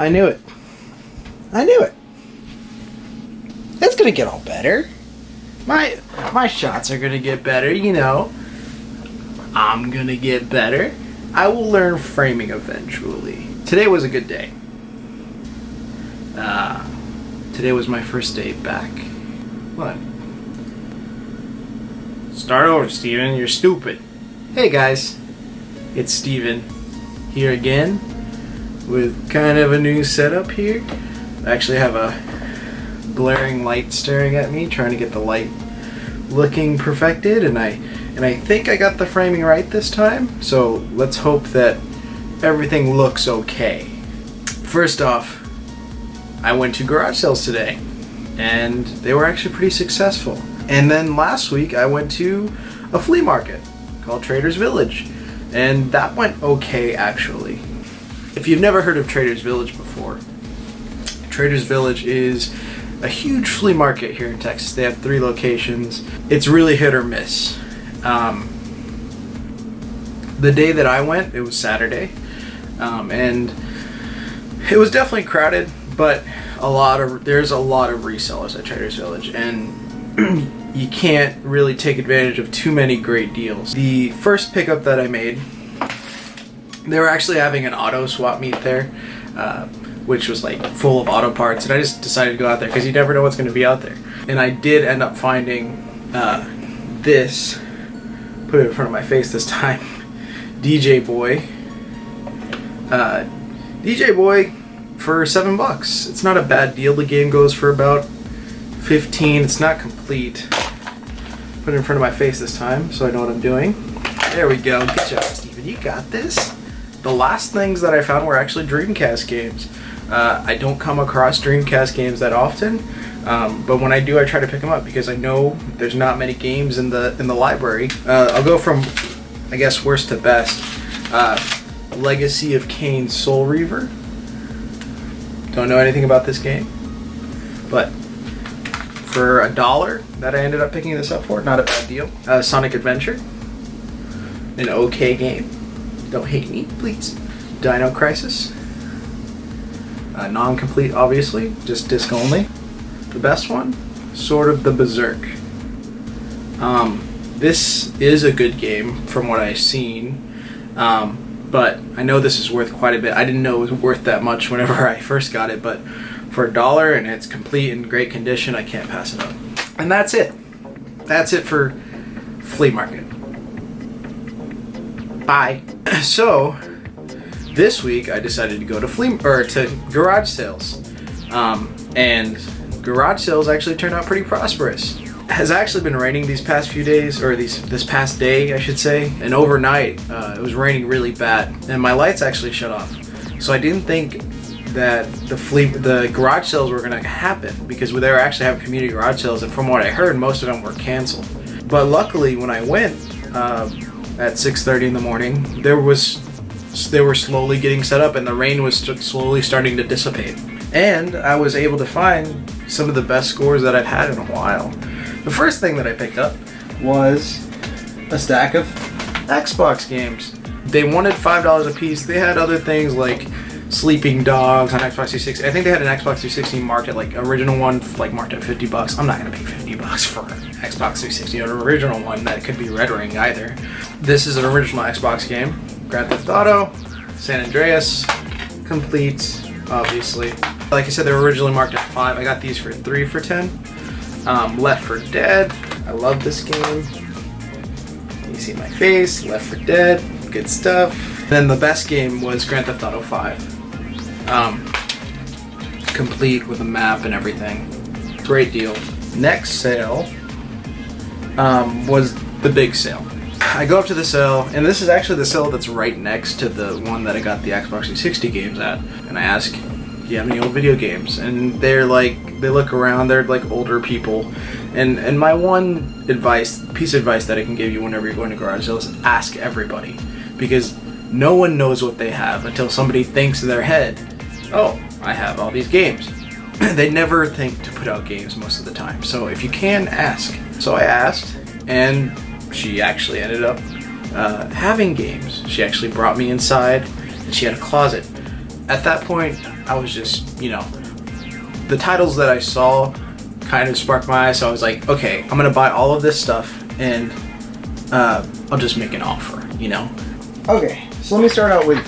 I knew it. I knew it. It's gonna get all better. My shots are gonna get better, you know. I'm gonna get better. I will learn framing eventually. Today was a good day. Today was my first day back. What? Start over, Steven. You're stupid. Hey guys, it's Steven here again with kind of a new setup here. I actually have a glaring light staring at me, trying to get the light looking perfected, and I think I got the framing right this time, so let's hope that everything looks okay. First off, I went to garage sales today, and they were actually pretty successful. And then last week I went to a flea market called Trader's Village, and that went okay actually. If you've never heard of Trader's Village before, Trader's Village is a huge flea market here in Texas. They have 3 locations. It's really hit or miss. The day that I went, it was Saturday, and it was definitely crowded, but there's a lot of resellers at Trader's Village, and you can't really take advantage of too many great deals. The first pickup that I made, they were actually having an auto swap meet there, which was like full of auto parts, and I just decided to go out there because you never know what's going to be out there. And I did end up finding this, put it in front of my face this time, DJ Boy. DJ Boy for $7. It's not a bad deal. The game goes for about 15. It's not complete. Put it in front of my face this time so I know what I'm doing. There we go. Good job, Steven. You got this. The last things that I found were actually Dreamcast games. I don't come across Dreamcast games that often, but when I do, I try to pick them up because I know there's not many games in the library. I'll go from, I guess, worst to best. Legacy of Kain Soul Reaver. Don't know anything about this game, but for $1 that I ended up picking this up for, not a bad deal. Sonic Adventure, an okay game. Don't hate me, please. Dino Crisis, non-complete, obviously, just disc only. The best one, Sword of the Berserk. This is a good game from what I've seen, but I know this is worth quite a bit. I didn't know it was worth that much whenever I first got it, but for $1 and it's complete in great condition, I can't pass it up. And that's it. That's it for flea market. Bye. So this week I decided to go to garage sales, and garage sales actually turned out pretty prosperous. It has actually been raining these past few days, or this past day I should say, and overnight it was raining really bad, and my lights actually shut off. So I didn't think that the garage sales were going to happen because they were actually having community garage sales, and from what I heard, most of them were canceled. But luckily, when I went at 6:30 in the morning, they were slowly getting set up, and the rain was slowly starting to dissipate. And I was able to find some of the best scores that I've had in a while. The first thing that I picked up was a stack of Xbox games. They wanted $5 a piece. They had other things like Sleeping Dogs on Xbox 360. I think they had an Xbox 360 marked at, like, original one, like, marked at $50. I'm not gonna pay $50 for an Xbox 360, an original one that could be Red Ring either. This is an original Xbox game. Grand Theft Auto, San Andreas, complete, obviously. Like I said, they were originally marked at $5. I got these for $3 for $10. Left 4 Dead. I love this game. You see my face. Left 4 Dead. Good stuff. Then the best game was Grand Theft Auto 5. Complete with a map and everything. Great deal. Next sale was the big sale. I go up to the sale, and this is actually the sale that's right next to the one that I got the Xbox 360 games at. And I ask, do you have any old video games? And they're like, they look around, they're like older people. And my one piece of advice that I can give you whenever you're going to garage sales is ask everybody. Because no one knows what they have until somebody thinks in their head, oh, I have all these games. They never think to put out games most of the time. So if you can, ask. So I asked, and she actually ended up having games. She actually brought me inside, and she had a closet. at that point, I was just, you know, the titles that I saw kind of sparked my eye, so I was like, okay, I'm gonna buy all of this stuff and I'll just make an offer, you know? Okay, so let me start out with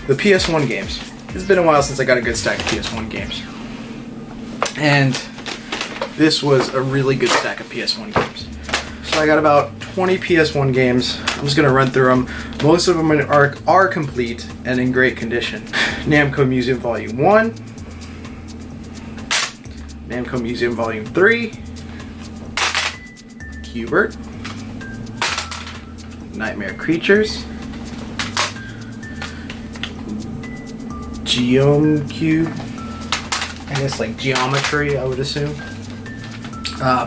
the PS1 games. It's been a while since I got a good stack of PS1 games. And this was a really good stack of PS1 games. So I got about 20 PS1 games. I'm just gonna run through them. Most of them are complete and in great condition. Namco Museum Volume 1, Namco Museum Volume 3, Cubert, Nightmare Creatures, Geomcube, I guess like geometry, I would assume.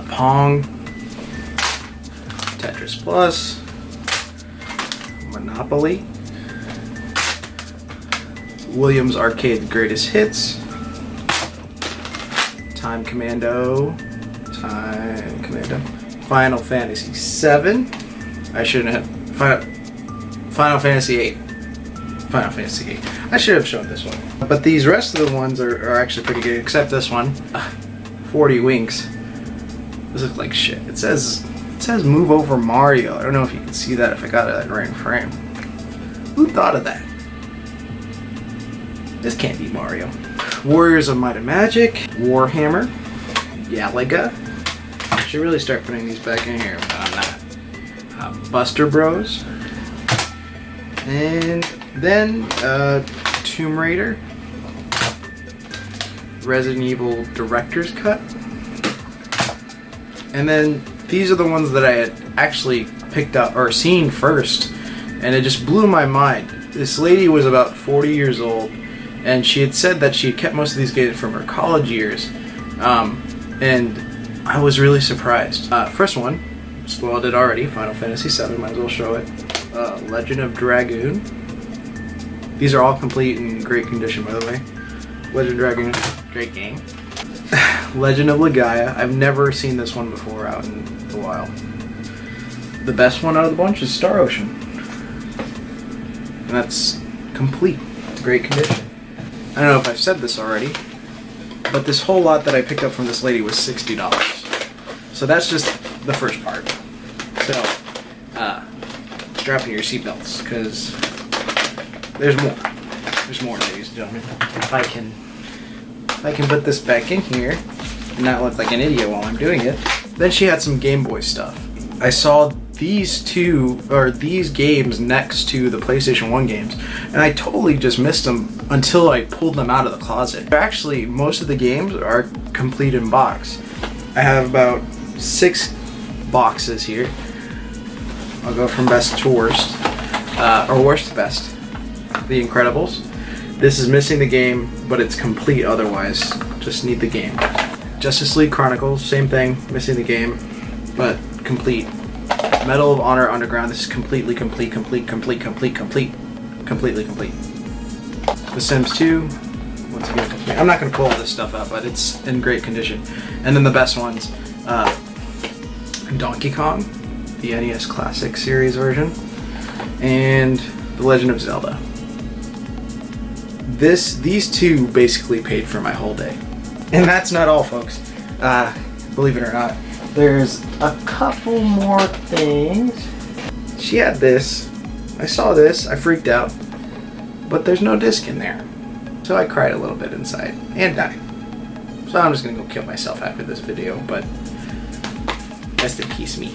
Pong, Tetris Plus, Monopoly, Williams Arcade Greatest Hits, Time Commando, Final Fantasy VII. I shouldn't have. Final Fantasy VIII. Final Fantasy VIII. I should have shown this one. But these rest of the ones are actually pretty good, except this one. 40 Winks. This looks like shit. It says Move Over Mario. I don't know if you can see that if I got it in the right frame. Who thought of that? This can't be Mario. Warriors of Might and Magic, Warhammer, Galaga. I should really start putting these back in here, but I'm not. Buster Bros. And then Tomb Raider, Resident Evil Director's Cut. And then these are the ones that I had actually picked up or seen first, and it just blew my mind. This lady was about 40 years old, and she had said that she had kept most of these games from her college years, and I was really surprised. First one, spoiled it already, Final Fantasy VII, might as well show it. Legend of Dragoon. These are all complete and in great condition, by the way. Legend of Dragoon, great game. Legend of Legaia. I've never seen this one before out in the wild. The best one out of the bunch is Star Ocean. And that's complete, great condition. I don't know if I've said this already, but this whole lot that I picked up from this lady was $60. So that's just the first part. So, strap in your seatbelts, because there's more. There's more, ladies and gentlemen. If I can put this back in here and not look like an idiot while I'm doing it. Then she had some Game Boy stuff. I saw these games next to the PlayStation 1 games, and I totally just missed them until I pulled them out of the closet. Actually, most of the games are complete in box. I have about 6 boxes here. I'll go from best to worst, or worst to best. The Incredibles. This is missing the game, but it's complete otherwise. Just need the game. Justice League Chronicles, same thing, missing the game, but complete. Medal of Honor Underground, this is completely complete. The Sims 2, once again complete. I'm not going to pull all this stuff up, but it's in great condition. And then the best ones, Donkey Kong, the NES Classic Series version, and The Legend of Zelda. These two basically paid for my whole day. And that's not all, folks. Believe it or not. There's a couple more things. She had this. I saw this. I freaked out. But there's no disc in there. So I cried a little bit inside. And died. So I'm just going to go kill myself after this video. But rest in peace, me.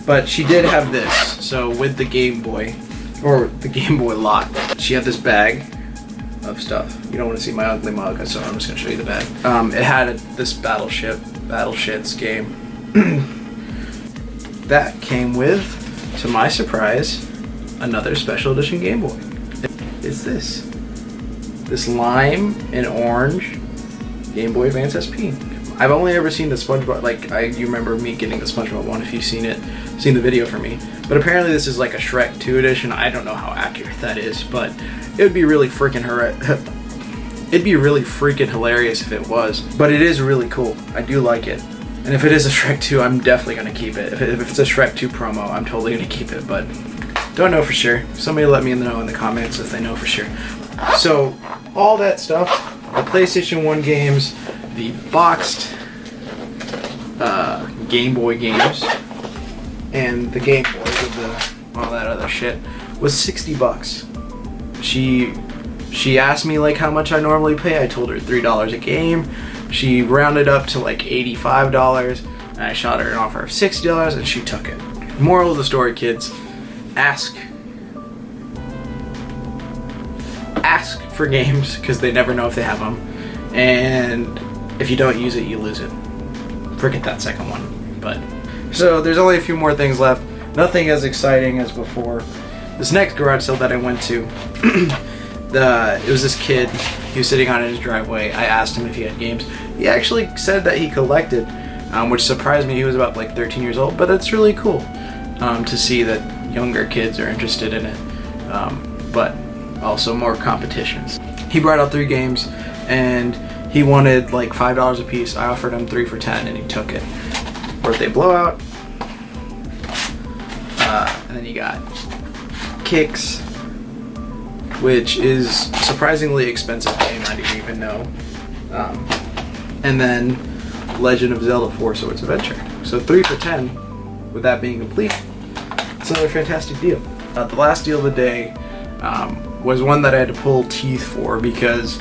But she did have this, so with the Game Boy, or the Game Boy lot, she had this bag of stuff. You don't want to see my ugly mug, so I'm just going to show you the bag. It had this Battleships game. That came with, to my surprise, another special edition Game Boy. It's this lime and orange Game Boy Advance SP. I've only ever seen the SpongeBob, you remember me getting the SpongeBob one if you've seen the video for me. But apparently this is like a Shrek 2 edition. I don't know how accurate that is, but it would be really freaking hilarious if it was. But it is really cool. I do like it. And if it is a Shrek 2, I'm definitely going to keep it. If it's a Shrek 2 promo, I'm totally going to keep it, but don't know for sure. Somebody let me know in the comments if they know for sure. So, all that stuff, the PlayStation 1 games, the boxed Game Boy games, and the Game Boy with all that other shit, was $60. She asked me like how much I normally pay. I told her $3 a game. She rounded up to like $85, and I shot her an offer of $60, and she took it. Moral of the story, kids: ask for games, because they never know if they have them, and if you don't use it, you lose it. Forget that second one. But so there's only a few more things left. Nothing as exciting as before. This next garage sale that I went to, it was this kid. He was sitting on his driveway. I asked him if he had games. He actually said that he collected, which surprised me. He was about like 13 years old, but it's really cool to see that younger kids are interested in it, but also more competitions. He brought out 3 games, and he wanted like $5 a piece. I offered him 3 for $10, and he took it. Birthday Blowout, and then you got Kicks, which is surprisingly expensive game, I didn't even know. And then Legend of Zelda 4 Swords Adventure. So 3 for 10, with that being complete. It's another fantastic deal. The last deal of the day was one that I had to pull teeth for, because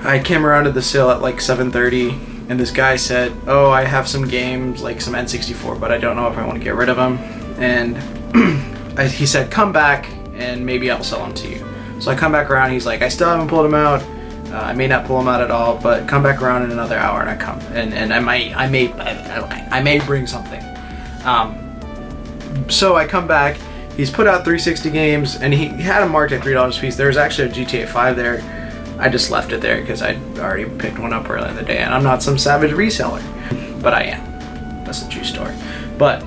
I came around to the sale at like 7:30, and this guy said, oh, I have some games, like some N64, but I don't know if I want to get rid of them. And he said, come back and maybe I'll sell them to you. So I come back around, he's like, I still haven't pulled them out. I may not pull them out at all, but come back around in another hour, and I come, and I may bring something. So I come back. He's put out 360 games, and he had them marked at $3 a piece. There was actually a GTA 5 there. I just left it there because I'd already picked one up earlier in the day, and I'm not some savage reseller, but I am. That's a true story. But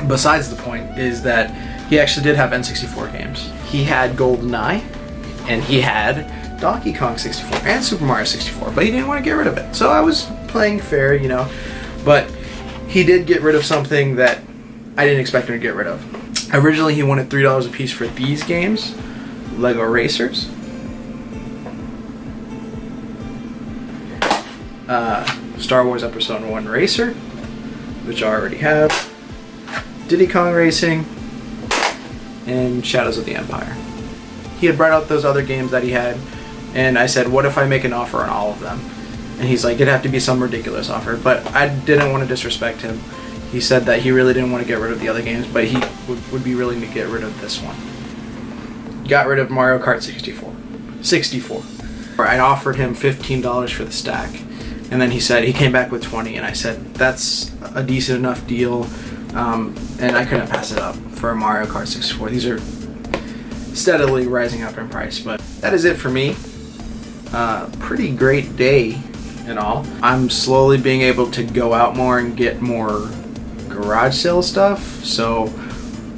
besides the point is that he actually did have N64 games. He had GoldenEye, and he had Donkey Kong 64 and Super Mario 64, but he didn't want to get rid of it. So I was playing fair, you know, but he did get rid of something that I didn't expect him to get rid of. Originally, he wanted $3 a piece for these games: Lego Racers, Star Wars Episode 1 Racer, which I already have, Diddy Kong Racing, and Shadows of the Empire. He had brought out those other games that he had, and I said, what if I make an offer on all of them? And he's like, it'd have to be some ridiculous offer, but I didn't want to disrespect him. He said that he really didn't want to get rid of the other games, but he would be willing to get rid of this one. Got rid of Mario Kart 64. I offered him $15 for the stack, and then he came back with 20, and I said, that's a decent enough deal, and I couldn't pass it up for a Mario Kart 64. These are steadily rising up in price, but that is it for me. Pretty great day and all. I'm slowly being able to go out more and get more garage sale stuff, so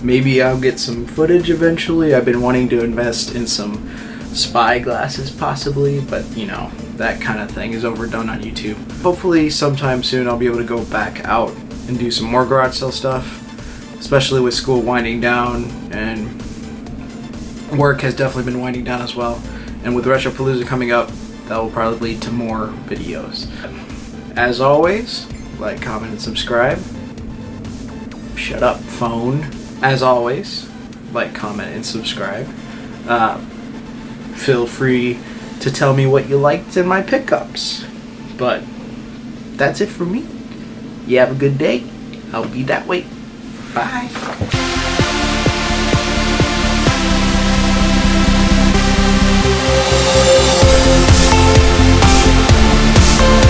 maybe I'll get some footage eventually. I've been wanting to invest in some spy glasses possibly, but you know, that kind of thing is overdone on YouTube. Hopefully sometime soon I'll be able to go back out and do some more garage sale stuff, especially with school winding down, and work has definitely been winding down as well. And with Retropalooza coming up, that will probably lead to more videos. As always, like, comment, and subscribe. Shut up, phone. As always, like, comment, and subscribe. Feel free to tell me what you liked in my pickups. But that's it for me. You have a good day. I'll be that way. Bye.